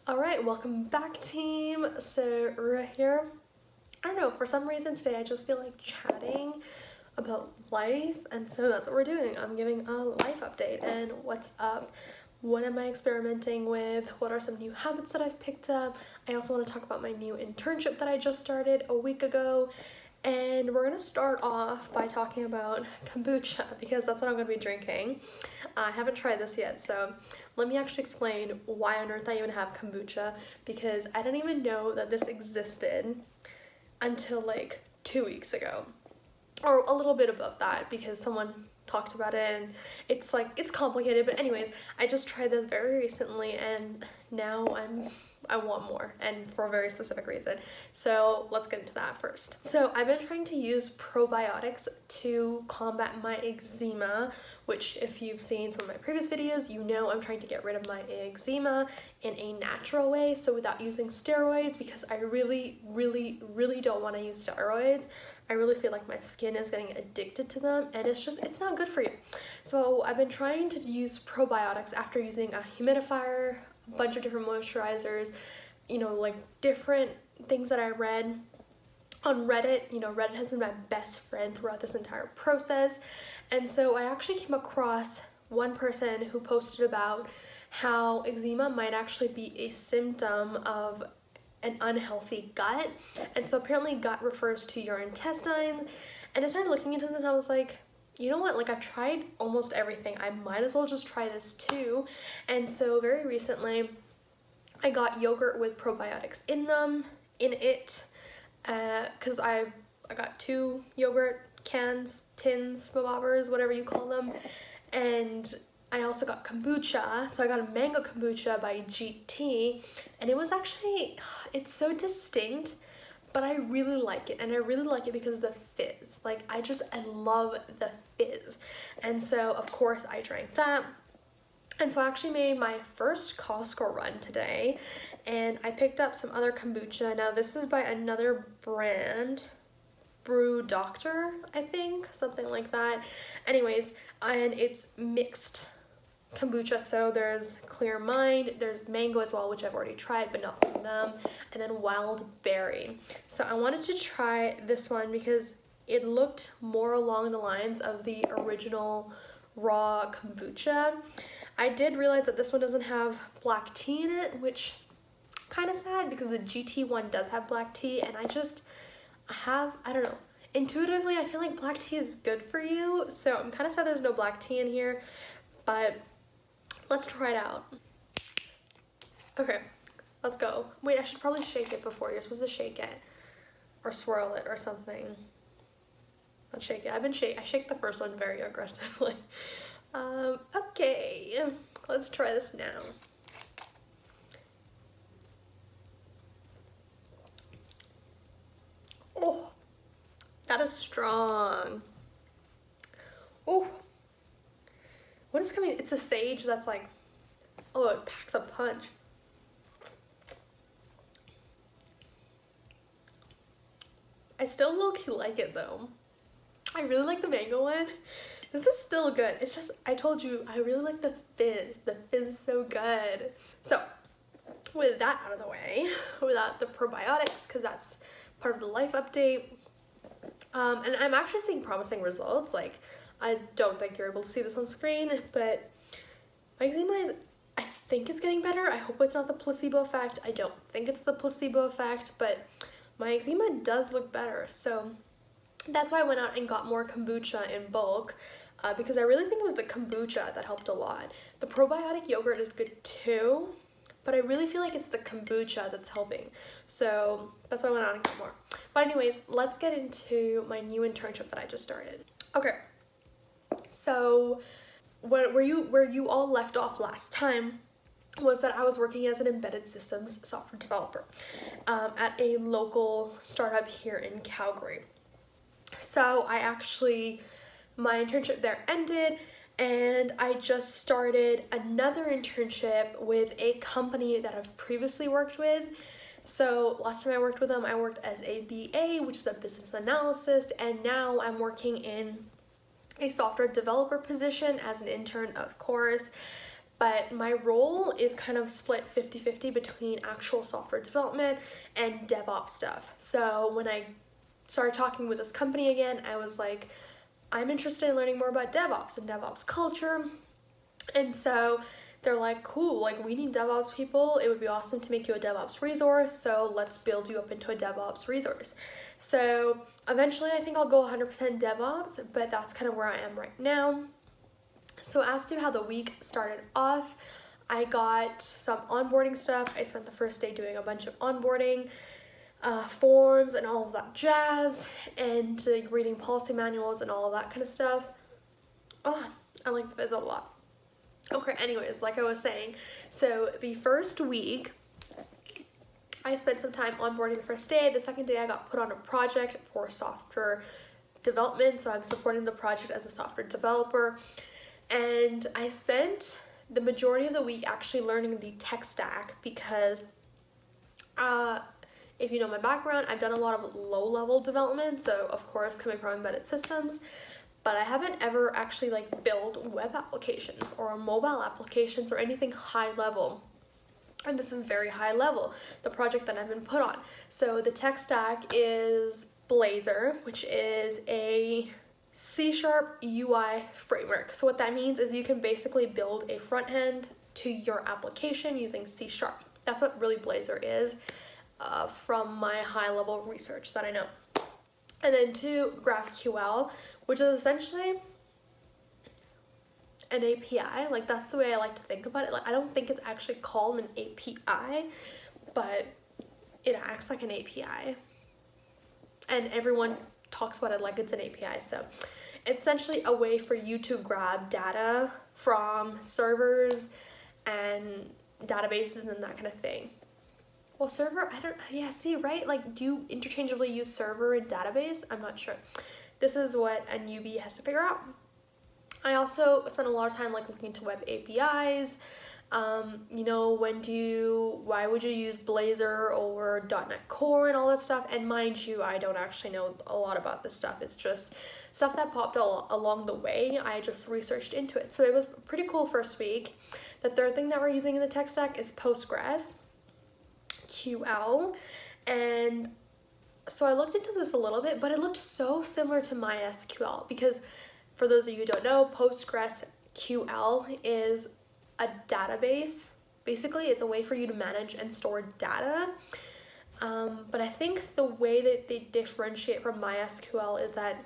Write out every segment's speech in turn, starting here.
Alright, welcome back, team. So we're here. I don't know, for some reason today I just feel like chatting about life, and so that's what we're doing. I'm giving a life update and what's up, what am I experimenting with, what are some new habits that I've picked up. I also want to talk about my new internship that I just started a week ago, and we're going to start off by talking about kombucha because that's what I'm going to be drinking. I haven't tried this yet, so let me actually explain why on earth I even have kombucha, because I didn't even know that this existed until like 2 weeks ago, or a little bit above that, because someone talked about it and it's complicated. But anyways, I just tried this very recently and now I want more, and for a very specific reason. So let's get into that first. So I've been trying to use probiotics to combat my eczema, which if you've seen some of my previous videos, you know I'm trying to get rid of my eczema in a natural way, so without using steroids, because I really don't want to use steroids. I really feel like my skin is getting addicted to them, and it's not good for you. So I've been trying to use probiotics after using a humidifier, a bunch of different moisturizers, like different things that I read on Reddit. Reddit has been my best friend throughout this entire process. And so I actually came across one person who posted about how eczema might actually be a symptom of an unhealthy gut. And so apparently gut refers to your intestines. And I started looking into this and I was like, you know what, like I've tried almost everything. I might as well just try this too. And so very recently I got yogurt with probiotics in it, because I got 2 yogurt cans, tins, bobbers, whatever you call them. And I also got kombucha, so I got a mango kombucha by GT, and it was actually, it's so distinct, but I really like it, and I really like it because of the fizz. Like, I love the fizz, and so of course I drank that. And so I actually made my first Costco run today, and I picked up some other kombucha. Now this is by another brand, Brew Doctor, I think, something like that. Anyways, and it's mixed kombucha, so there's Clear Mind, there's mango as well, which I've already tried but not from them, and then wild berry. So I wanted to try this one because it looked more along the lines of the original raw kombucha. I did realize that this one doesn't have black tea in it, which kind of sad because the GT one does have black tea, and I don't know, intuitively I feel like black tea is good for you, so I'm kind of sad there's no black tea in here, but let's try it out. Okay, let's go. Wait, I should probably shake it before. You're supposed to shake it or swirl it or something. Not shake it. I shake the first one very aggressively. Okay, let's try this now. Oh, that is strong. Oh, what is coming? It's a sage that's like, oh, it packs a punch. I still low-key like it though. I really like the mango one. This is still good. It's just, I told you, I really like the fizz. The fizz is so good. So, with that out of the way, without the probiotics, because that's part of the life update, and I'm actually seeing promising results. Like, I don't think you're able to see this on screen, but my eczema is, I think it's getting better. I hope it's not the placebo effect. I don't think it's the placebo effect, but my eczema does look better. So that's why I went out and got more kombucha in bulk, because I really think it was the kombucha that helped a lot. The probiotic yogurt is good too, but I really feel like it's the kombucha that's helping. So that's why I went out and got more. But anyways, let's get into my new internship that I just started. Okay, so where you all left off last time was that I was working as an embedded systems software developer at a local startup here in Calgary. So my internship there ended, and I just started another internship with a company that I've previously worked with. So last time I worked with them, I worked as a BA, which is a business analyst, and now I'm working in a software developer position as an intern, of course. but my role is kind of split 50-50 between actual software development and DevOps stuff. So when I started talking with this company again, I was like, I'm interested in learning more about DevOps and DevOps culture. And so they're like, cool, like we need DevOps people. It would be awesome to make you a DevOps resource. So let's build you up into a DevOps resource. So eventually I think I'll go 100% DevOps, but that's kind of where I am right now. So as to how the week started off, I got some onboarding stuff. I spent the first day doing a bunch of onboarding forms and all of that jazz, and reading policy manuals and all of that kind of stuff. Oh, I like this a lot. Okay, anyways, like I was saying, so the first week, I spent some time onboarding the first day. The second day I got put on a project for software development, so I'm supporting the project as a software developer. And I spent the majority of the week actually learning the tech stack because if you know my background, I've done a lot of low-level development, so of course coming from embedded systems, but I haven't ever actually like built web applications or mobile applications or anything high level. And this is very high level, the project that I've been put on. So the tech stack is Blazor, which is a C# UI framework. So what that means is you can basically build a front end to your application using C#. That's what really Blazor is, from my high level research that I know. And then 2, GraphQL, which is essentially an API. Like that's the way I like to think about it. Like I don't think it's actually called an API, but it acts like an API. And everyone talks about it like it's an API. So it's essentially a way for you to grab data from servers and databases and that kind of thing. Well, server, see, right? Like, do you interchangeably use server and database? I'm not sure. This is what a newbie has to figure out. I also spent a lot of time like looking into web APIs. You know, why would you use Blazor over .NET Core and all that stuff? And mind you, I don't actually know a lot about this stuff. It's just stuff that popped along the way. I just researched into it. So it was pretty cool first week. The third thing that we're using in the tech stack is PostgreSQL. And so I looked into this a little bit, but it looked so similar to MySQL because for those of you who don't know, PostgreSQL is a database. Basically, it's a way for you to manage and store data. But I think the way that they differentiate from MySQL is that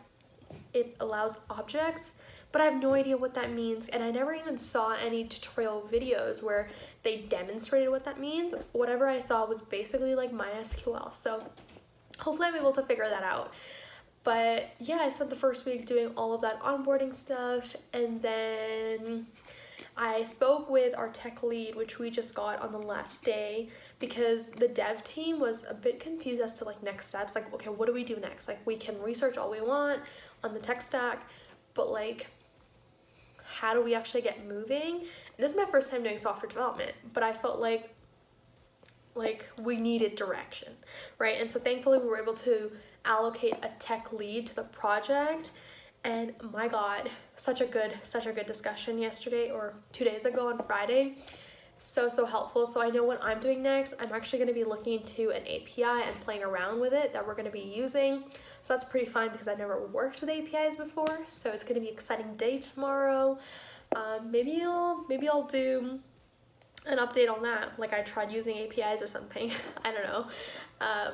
it allows objects, but I have no idea what that means, and I never even saw any tutorial videos where they demonstrated what that means. Whatever I saw was basically like MySQL, so hopefully I'm able to figure that out. But yeah, I spent the first week doing all of that onboarding stuff, and then I spoke with our tech lead, which we just got on the last day, because the dev team was a bit confused as to like next steps. Like, okay, what do we do next? Like, we can research all we want on the tech stack, but like, how do we actually get moving? And this is my first time doing software development, but I felt like we needed direction, right? And so thankfully we were able to allocate a tech lead to the project. And my God, such a good discussion yesterday or 2 days ago on Friday. So helpful. So I know what I'm doing next. I'm actually going to be looking into an API and playing around with it that we're going to be using. So that's pretty fun because I've never worked with APIs before. So it's going to be an exciting day tomorrow. Maybe I'll do an update on that. Like I tried using APIs or something. I don't know.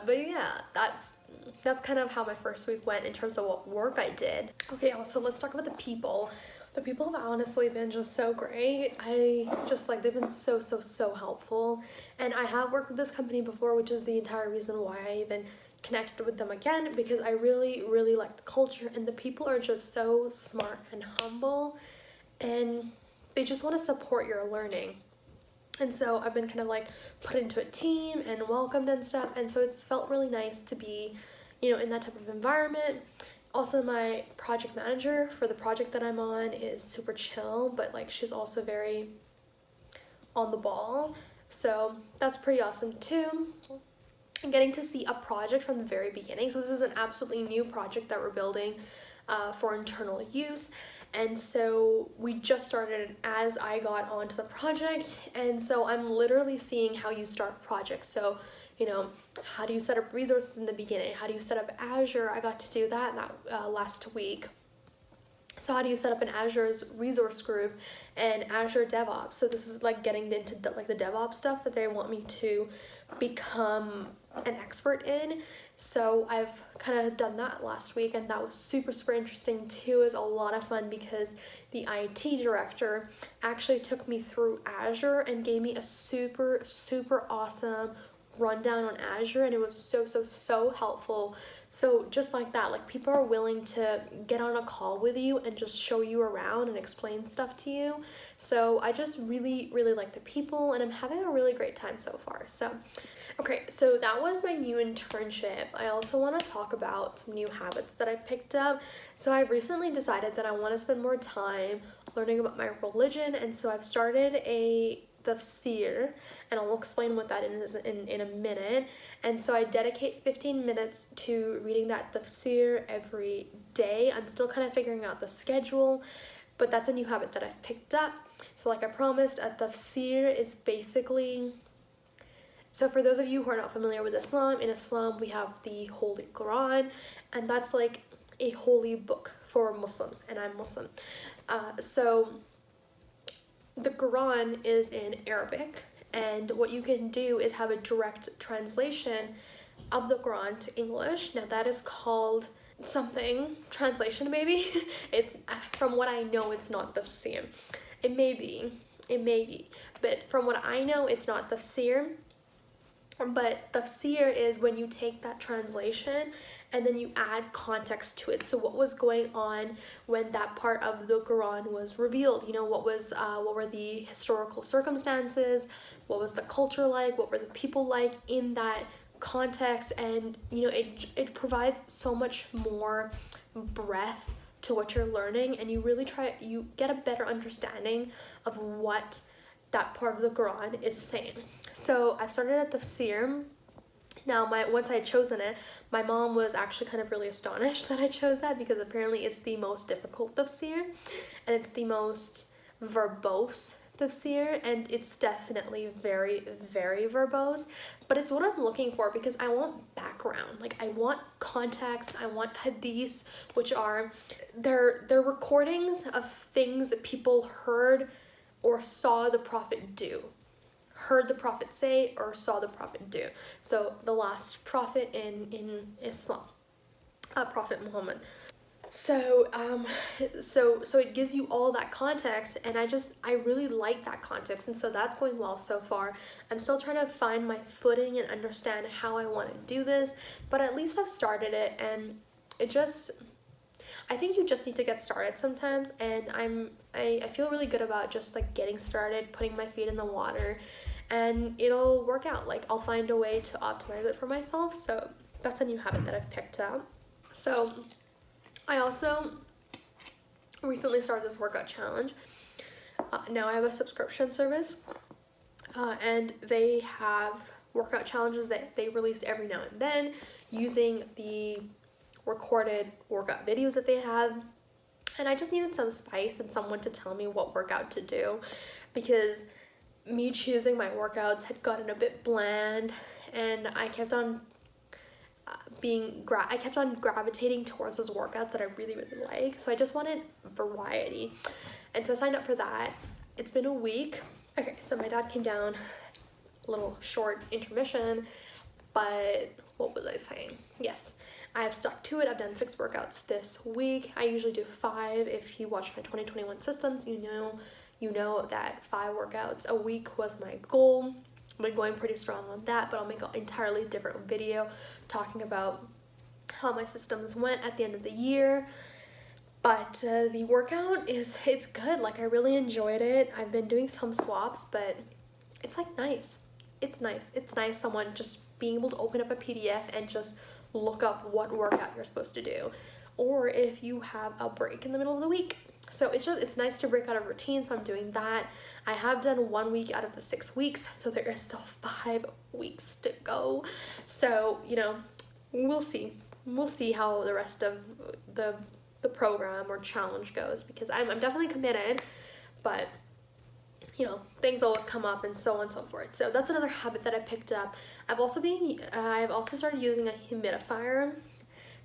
But yeah, that's kind of how my first week went in terms of what work I did. Okay, so let's talk about the people. The people have honestly been just so great. They've been so helpful. And I have worked with this company before, which is the entire reason why I even connected with them again, because I really like the culture, and the people are just so smart and humble, and they just want to support your learning. And so I've been kind of like put into a team and welcomed and stuff, and so it's felt really nice to be, in that type of environment. Also, my project manager for the project that I'm on is super chill, but like she's also very on the ball, so that's pretty awesome too. And getting to see a project from the very beginning. So this is an absolutely new project that we're building for internal use, And so we just started as I got onto the project, and so I'm literally seeing how you start projects. So, you know, how do you set up resources in the beginning? How do you set up Azure? I got to do that last week. So how do you set up an Azure's resource group and Azure Devops? So this is like getting into like the DevOps stuff that they want me to become an expert in. So I've kind of done that last week, and that was super interesting too. It was a lot of fun because the IT director actually took me through Azure and gave me a super awesome rundown on Azure, and it was so helpful. So just like that, like people are willing to get on a call with you and just show you around and explain stuff to you. So I just really like the people, and I'm having a really great time so far. So okay, so that was my new internship. I also want to talk about some new habits that I picked up. So I recently decided that I want to spend more time learning about my religion, and so I've started the tafsir, and I'll explain what that is in a minute. And so I dedicate 15 minutes to reading that tafsir every day. I'm still kind of figuring out the schedule, but that's a new habit that I've picked up. So like I promised, a tafsir is basically, so for those of you who are not familiar with Islam, in Islam we have the Holy Quran, and that's like a holy book for Muslims, and I'm Muslim. So the Quran is in Arabic, and what you can do is have a direct translation of the Quran to English. Now that is called something, translation maybe. It's, from what I know, it's not tafsir. It may be, but from what I know, it's not tafsir. But tafsir is when you take that translation and then you add context to it. So what was going on when that part of the Quran was revealed? You know, what were the historical circumstances? What was the culture like? What were the people like in that context? And you know, it provides so much more breadth to what you're learning, and you get a better understanding of what that part of the Quran is saying. So I've started at tafsir. Now, once I had chosen it, my mom was actually kind of really astonished that I chose that, because apparently it's the most difficult tafsir, and it's the most verbose tafsir, and it's definitely very verbose, but it's what I'm looking for, because I want background. Like, I want context. I want hadiths, which are they're recordings of things that people heard or saw the Prophet do, heard the Prophet say, or saw the Prophet do. So the last prophet in Islam, Prophet Muhammad. So so it gives you all that context, and I really like that context, and so that's going well so far. I'm still trying to find my footing and understand how I want to do this, but at least I've started it, and I think you just need to get started sometimes, and I feel really good about just like getting started, putting my feet in the water, and it'll work out. Like, I'll find a way to optimize it for myself. So that's a new habit that I've picked up. So I also recently started this workout challenge. Now I have a subscription service, and they have workout challenges that they release every now and then using the recorded workout videos that they have. And I just needed some spice and someone to tell me what workout to do, because me choosing my workouts had gotten a bit bland, and I kept on gravitating towards those workouts that I really like. So I just wanted variety, and so I signed up for that. It's been a week. Okay, so my dad came down, a little short intermission, but what was I saying? Yes, I have stuck to it. I've done 6 workouts this week. I usually do 5. If you watch my 2021 systems, you know that 5 workouts a week was my goal. I've been going pretty strong on that, but I'll make an entirely different video talking about how my systems went at the end of the year. But the workout it's good. Like, I really enjoyed it. I've been doing some swaps, but it's like nice. It's nice. It's nice someone just being able to open up a PDF and just look up what workout you're supposed to do, or if you have a break in the middle of the week. So it's nice to break out of routine, so I'm doing that. I have done 1 week out of the 6 weeks, so there is still 5 weeks to go. So, you know, we'll see how the rest of the the program or challenge goes, because I'm definitely committed, but you know, things always come up and so on and so forth. So that's another habit that I picked up. I've also started using a humidifier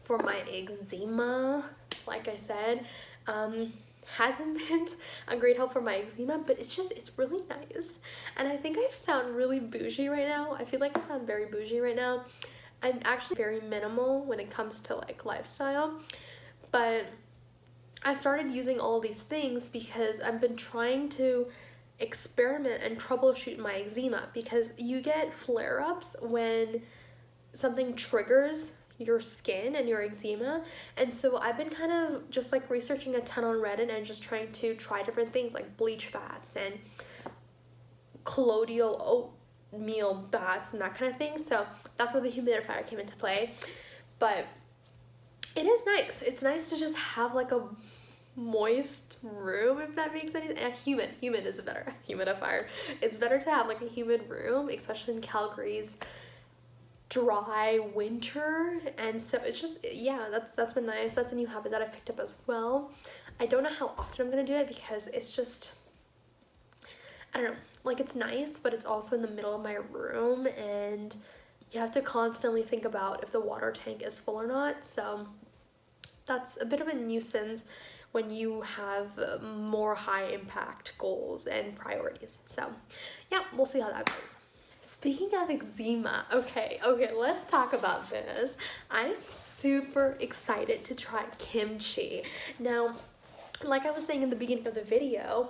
for my eczema. Like I said, hasn't been a great help for my eczema, but it's really nice. And I think I sound really bougie right now. I feel like I sound very bougie right now. I'm actually very minimal when it comes to like lifestyle, but I started using all these things because I've been trying to experiment and troubleshoot my eczema, because you get flare-ups when something triggers your skin and your eczema. And so I've been kind of just like researching a ton on Reddit and just trying to try different things like bleach baths and colloidal oatmeal baths and that kind of thing. So that's where the humidifier came into play. But it is nice. It's nice to just have like a moist room, if that makes any sense. Humid is a better humidifier. It's better to have like a humid room, especially in Calgary's dry winter. And so it's just, yeah, that's been nice. That's a new habit that I picked up as well. I don't know how often I'm gonna do it, because it's just, I don't know, like it's nice, but it's also in the middle of my room and you have to constantly think about if the water tank is full or not. So that's a bit of a nuisance when you have more high impact goals and priorities. So yeah, we'll see how that goes. Speaking of eczema, okay, let's talk about this. I'm super excited to try kimchi. Now, like I was saying in the beginning of the video,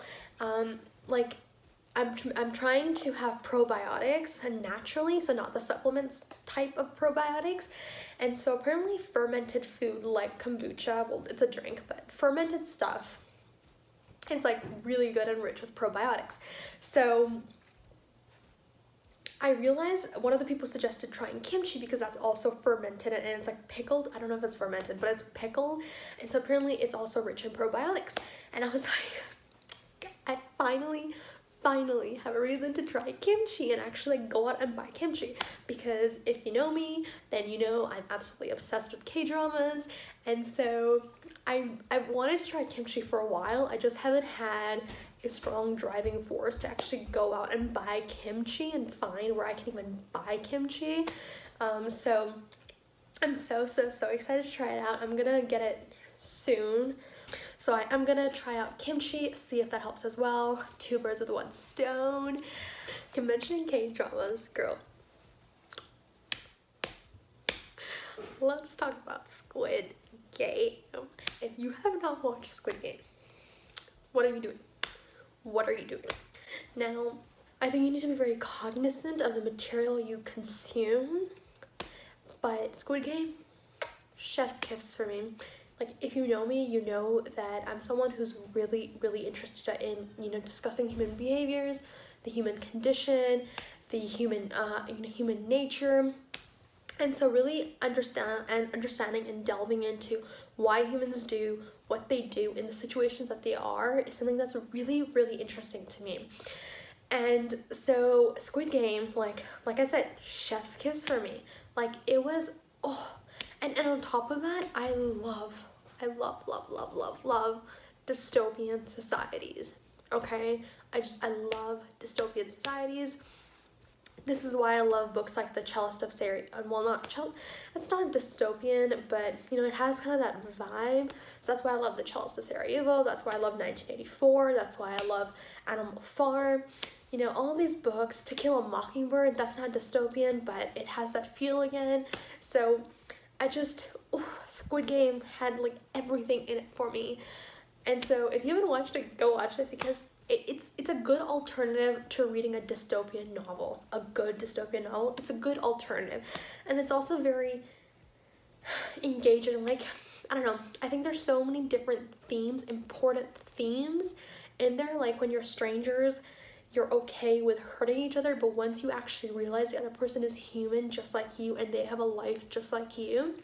like I'm trying to have probiotics and naturally, so not the supplements type of probiotics. And so apparently fermented food like kombucha, well, it's a drink, but fermented stuff is like really good and rich with probiotics. So I realized one of the people suggested trying kimchi because that's also fermented and it's like pickled. I don't know if it's fermented, but it's pickled. And so apparently it's also rich in probiotics. And I was like, I finally have a reason to try kimchi and actually go out and buy kimchi, because if you know me, then you know I'm absolutely obsessed with K-dramas. And so I've wanted to try kimchi for a while. I just haven't had a strong driving force to actually go out and buy kimchi and find where I can even buy kimchi. So I'm so excited to try it out. I'm gonna get it soon. So I'm gonna try out kimchi, see if that helps as well. 2 birds with 1 stone. You're mentioning K-dramas, girl. Let's talk about Squid Game. If you have not watched Squid Game, what are you doing? What are you doing? Now, I think you need to be very cognizant of the material you consume, but Squid Game, chef's kiss for me. Like, if you know me, you know that I'm someone who's really interested in, you know, discussing human behaviors, the human condition, the human nature. And so really understanding and delving into why humans do what they do in the situations that they are is something that's really interesting to me. And so Squid Game, like I said, chef's kiss for me. Like, it was, and on top of that, I love dystopian societies. Okay, I love dystopian societies. This is why I love books like The Cellist of Sari. It's not dystopian, but you know, it has kind of that vibe. So that's why I love The Cellist of Sarajevo. That's why I love 1984. That's why I love Animal Farm. You know, all these books. To Kill a Mockingbird, that's not dystopian, but it has that feel again. So Squid Game had like everything in it for me. And so if you haven't watched it, go watch it, because it's a good alternative to reading a dystopian novel. A good dystopian novel. It's a good alternative. And it's also very engaging. Like, I don't know. I think there's so many different themes, important themes in there. Like, when you're strangers, you're okay with hurting each other, but once you actually realize the other person is human just like you and they have a life just like you,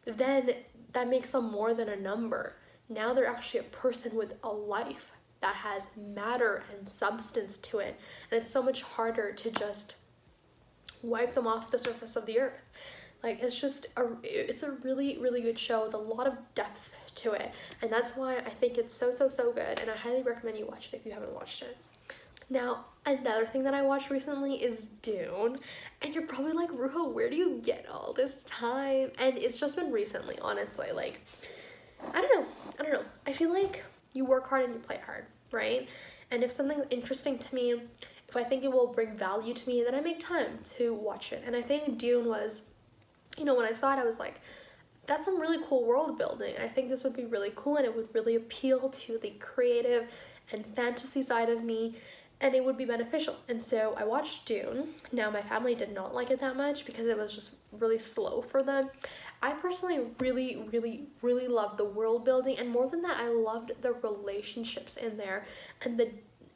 then that makes them more than a number. Now they're actually a person with a life that has matter and substance to it, and it's so much harder to just wipe them off the surface of the earth. Like, it's a really good show with a lot of depth to it, and that's why I think it's so good, and I highly recommend you watch it if you haven't watched it. Now, another thing that I watched recently is Dune, and you're probably like, Ruho, where do you get all this time? And it's just been recently, honestly. Like, I don't know. I feel like you work hard and you play hard, right? And if something's interesting to me, if I think it will bring value to me, then I make time to watch it. And I think Dune was, you know, when I saw it, I was like, that's some really cool world building. I think this would be really cool, and it would really appeal to the creative and fantasy side of me, and it would be beneficial. And so I watched Dune. Now, my family did not like it that much because it was just really slow for them. I personally really loved the world building, and more than that, I loved the relationships in there and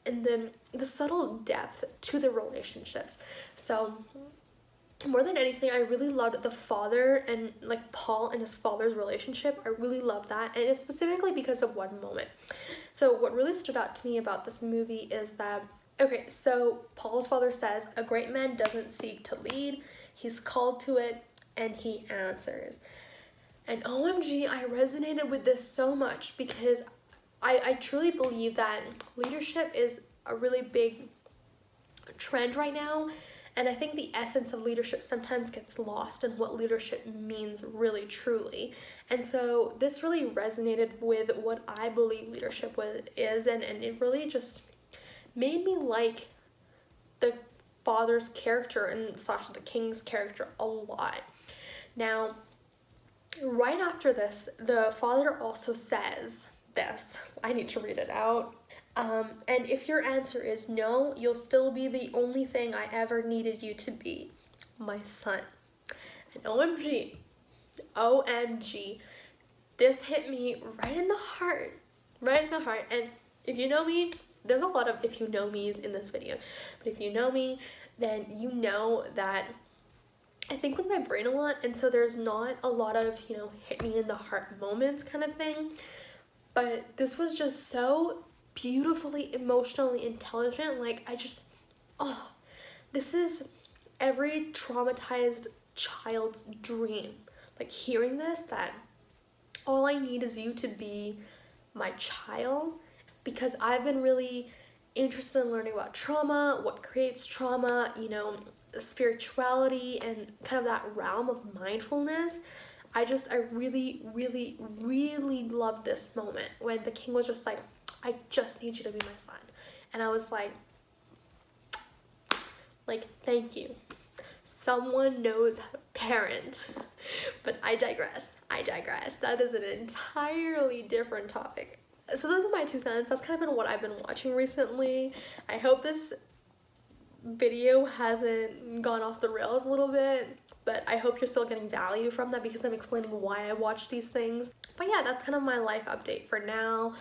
the subtle depth to the relationships. So more than anything, I really loved the father and like Paul and his father's relationship. I really loved that, and it's specifically because of one moment. So what really stood out to me about this movie is that, okay, so Paul's father says, a great man doesn't seek to lead, he's called to it, and he answers. And OMG, I resonated with this so much because I truly believe that leadership is a really big trend right now. And I think the essence of leadership sometimes gets lost in what leadership means really truly. And so this really resonated with what I believe leadership is, and it really just made me like the father's character and Sasha the King's character a lot. Now, right after this, the father also says this. I need to read it out. And if your answer is no, you'll still be the only thing I ever needed you to be, my son. And OMG, this hit me right in the heart. And if you know me, there's a lot of if you know me's in this video, but if you know me, then you know that I think with my brain a lot, and so there's not a lot of, you know, hit me in the heart moments kind of thing. But this was just so beautifully emotionally intelligent. Like, this is every traumatized child's dream. Like, hearing this, that all I need is you to be my child, because I've been really interested in learning about trauma, what creates trauma, you know, spirituality, and kind of that realm of mindfulness. I really loved this moment when the king was just like, I just need you to be my son. And I was like, thank you. Someone knows how to parent. But I digress. That is an entirely different topic. So those are my 2 cents. That's kind of been what I've been watching recently. I hope this video hasn't gone off the rails a little bit, but I hope you're still getting value from that because I'm explaining why I watch these things. But yeah, that's kind of my life update for now.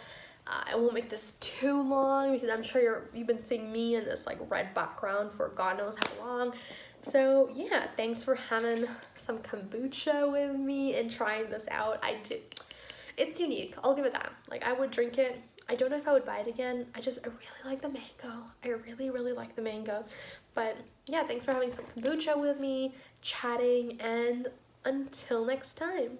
I won't make this too long because I'm sure you've been seeing me in this like red background for God knows how long. So yeah, thanks for having some kombucha with me and trying this out. It's unique, I'll give it that. Like, I would drink it. I don't know if I would buy it again. I really like the mango. I really like the mango. But yeah, thanks for having some kombucha with me, chatting, and until next time.